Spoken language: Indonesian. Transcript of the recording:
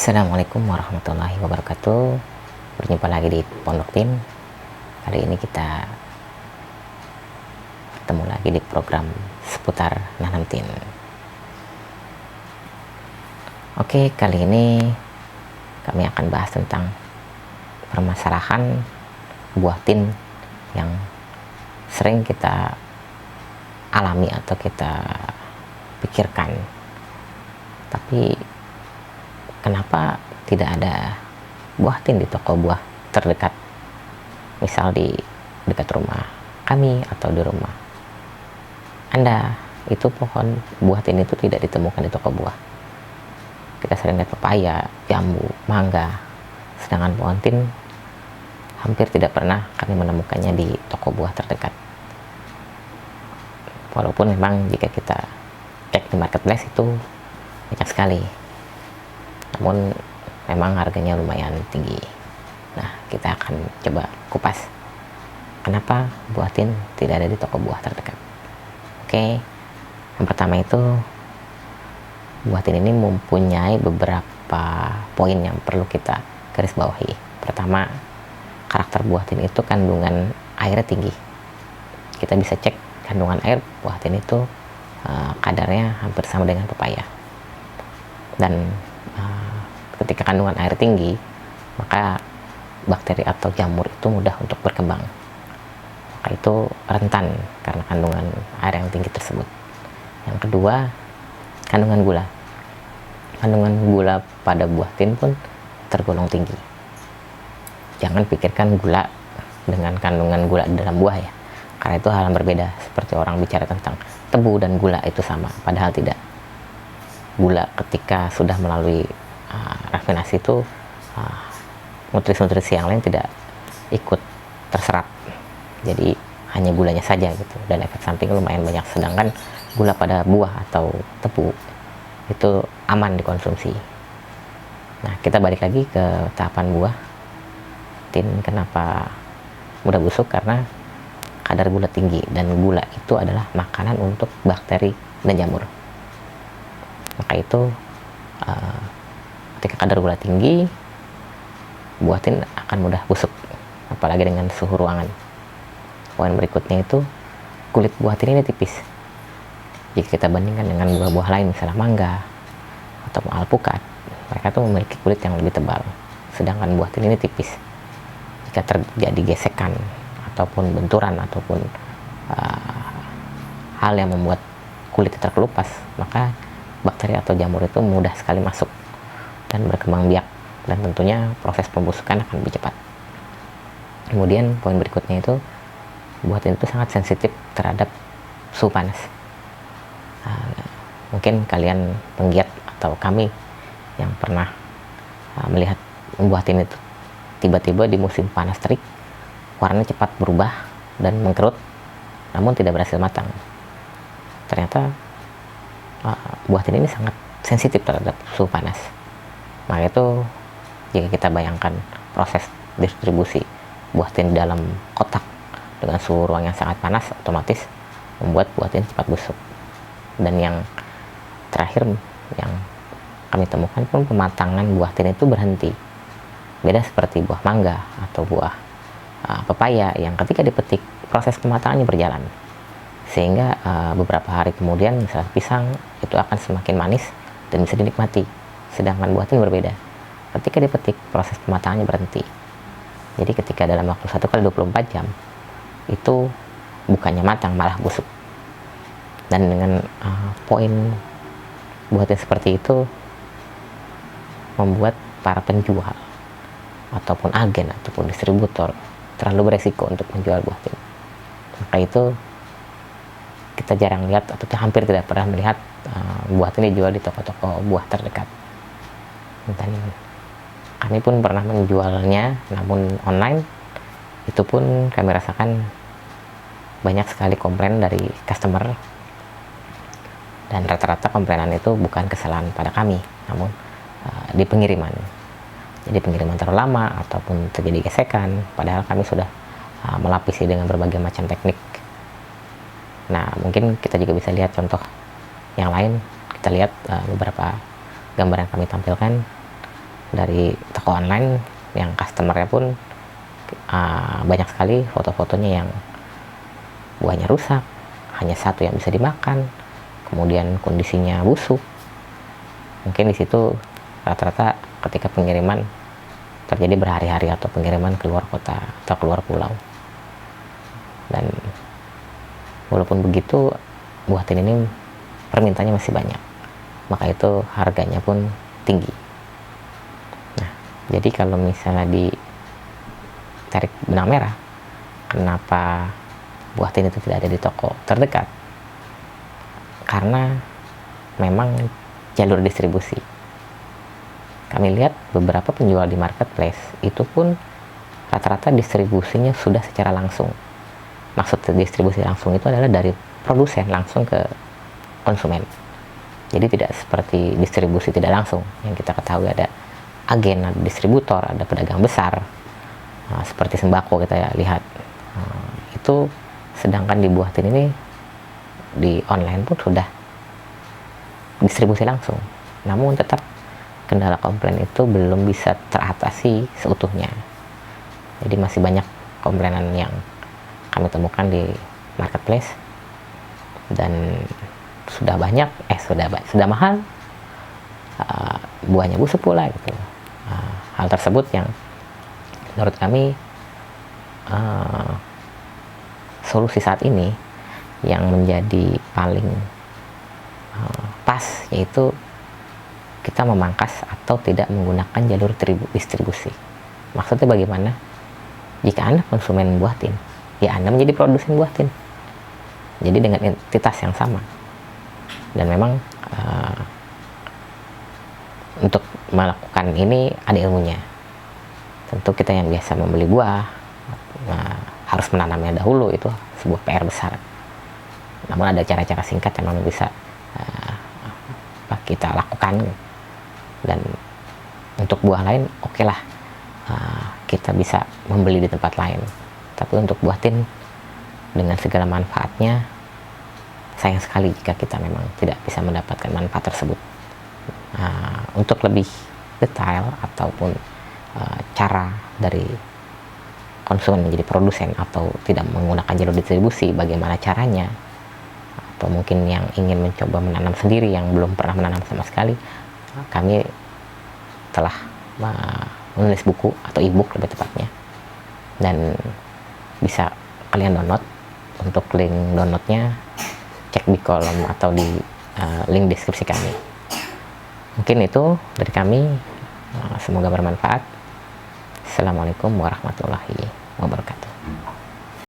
Assalamualaikum warahmatullahi wabarakatuh. Berjumpa lagi di Pondok Tin. Kali ini kita bertemu lagi di program seputar nanam tin. Oke, kali ini kami akan bahas tentang permasalahan buah tin yang sering kita alami atau kita pikirkan. Tapi kenapa tidak ada buah tin di toko buah terdekat, misal di dekat rumah kami atau di rumah Anda? Itu pohon buah tin itu tidak ditemukan di toko buah. Kita sering lihat pepaya, jambu, mangga, sedangkan pohon tin hampir tidak pernah kami menemukannya di toko buah terdekat. Walaupun memang jika kita cek di marketplace itu banyak sekali, namun memang harganya lumayan tinggi. Nah, kita akan coba kupas kenapa buah tin tidak ada di toko buah terdekat. Oke, yang pertama itu buah tin ini mempunyai beberapa poin yang perlu kita garis bawahi. Pertama, karakter buah tin itu kandungan airnya tinggi. Kita bisa cek kandungan air buah tin itu kadarnya hampir sama dengan pepaya. Dan ketika kandungan air tinggi, maka bakteri atau jamur itu mudah untuk berkembang. Maka itu rentan karena kandungan air yang tinggi tersebut. Yang kedua, kandungan gula. Kandungan gula pada buah tin pun tergolong tinggi. Jangan pikirkan gula dengan kandungan gula di dalam buah ya, karena itu hal yang berbeda. Seperti orang bicara tentang tebu dan gula itu sama, padahal tidak. Gula ketika sudah melalui rafinasi itu nutrisi-nutrisi yang lain tidak ikut terserap, jadi hanya gulanya saja gitu, dan efek samping lumayan banyak. Sedangkan gula pada buah atau tebu itu aman dikonsumsi. Nah, kita balik lagi ke tahapan buah tin. Kenapa mudah busuk? Karena kadar gula tinggi, dan gula itu adalah makanan untuk bakteri dan jamur. Maka itu ketika kadar gula tinggi, buah tin akan mudah busuk, apalagi dengan suhu ruangan. Poin berikutnya itu kulit buah tin ini tipis. Jika kita bandingkan dengan buah-buah lain, misalnya mangga atau alpukat, mereka tuh memiliki kulit yang lebih tebal, sedangkan buah tin ini tipis. Jika terjadi gesekan ataupun benturan ataupun hal yang membuat kulit terkelupas, maka bakteri atau jamur itu mudah sekali masuk dan berkembang biak, dan tentunya proses pembusukan akan lebih cepat. Kemudian poin berikutnya itu buah tin itu sangat sensitif terhadap suhu panas. Mungkin kalian penggiat atau kami yang pernah melihat buah tin itu tiba-tiba di musim panas terik warnanya cepat berubah dan mengkerut, namun tidak berhasil matang. Ternyata buah tin ini sangat sensitif terhadap suhu panas. Maka itu jika kita bayangkan proses distribusi buah tin dalam kotak dengan suhu ruang yang sangat panas, otomatis membuat buah tin cepat busuk. Dan yang terakhir yang kami temukan pun, pematangan buah tin itu berhenti. Beda seperti buah mangga atau buah pepaya yang ketika dipetik proses pematangannya berjalan, sehingga beberapa hari kemudian misalnya pisang itu akan semakin manis dan bisa dinikmati. Sedangkan buah tin berbeda, ketika dipetik proses pematangannya berhenti. Jadi ketika dalam waktu 1 kali 24 jam itu bukannya matang, malah busuk. Dan dengan poin buah tin seperti itu membuat para penjual ataupun agen ataupun distributor terlalu beresiko untuk menjual buah tin. Maka itu kita jarang lihat atau hampir tidak pernah melihat buah tin dijual di toko-toko buah terdekat. Dan kami pun pernah menjualnya, namun online. Itu pun kami rasakan banyak sekali komplain dari customer, dan rata-rata komplainan itu bukan kesalahan pada kami, namun di pengiriman. Jadi pengiriman terlalu lama ataupun terjadi gesekan, padahal kami sudah melapisi dengan berbagai macam teknik. Nah, mungkin kita juga bisa lihat contoh yang lain. Kita lihat beberapa gambar yang kami tampilkan. dari toko online yang customernya pun banyak sekali foto-fotonya yang buahnya rusak, hanya satu yang bisa dimakan, kemudian kondisinya busuk. Mungkin di situ rata-rata ketika pengiriman terjadi berhari-hari atau pengiriman keluar kota atau keluar pulau. Dan walaupun begitu, buah tin ini permintaannya masih banyak, maka itu harganya pun tinggi. Nah, jadi kalau misalnya ditarik benang merah, kenapa buah tin itu tidak ada di toko terdekat? Karena memang jalur distribusi. Kami lihat beberapa penjual di marketplace itu pun rata-rata distribusinya sudah secara langsung. Maksud distribusi langsung itu adalah dari produsen langsung ke konsumen. Jadi tidak seperti distribusi tidak langsung yang kita ketahui, ada agen, ada distributor, ada pedagang besar, seperti sembako kita lihat. Itu sedangkan di buah tin ini di online pun sudah distribusi langsung, namun tetap kendala komplain itu belum bisa teratasi seutuhnya. Jadi masih banyak komplainan yang kami temukan di marketplace, dan sudah banyak sudah mahal, buahnya busuk pula gitu. Hal tersebut yang menurut kami solusi saat ini yang menjadi paling pas, yaitu kita memangkas atau tidak menggunakan jalur distribusi. Maksudnya bagaimana? Jika Anda konsumen buah tin, ya Anda menjadi produsen buah tin, jadi dengan entitas yang sama. Dan memang untuk melakukan ini ada ilmunya. Tentu kita yang biasa membeli buah harus menanamnya dahulu, itu sebuah PR besar. Namun ada cara-cara singkat yang memang bisa kita lakukan. Dan untuk buah lain oke lah, kita bisa membeli di tempat lain. Tapi untuk buah tin dengan segala manfaatnya, sayang sekali jika kita memang tidak bisa mendapatkan manfaat tersebut. Untuk lebih detail ataupun cara dari konsumen menjadi produsen atau tidak menggunakan jalur distribusi, bagaimana caranya, atau mungkin yang ingin mencoba menanam sendiri yang belum pernah menanam sama sekali, kami telah menulis buku atau e-book lebih tepatnya, dan bisa kalian download. Untuk link downloadnya cek di kolom atau di link deskripsi kami. Mungkin itu dari kami, semoga bermanfaat. Assalamualaikum warahmatullahi wabarakatuh.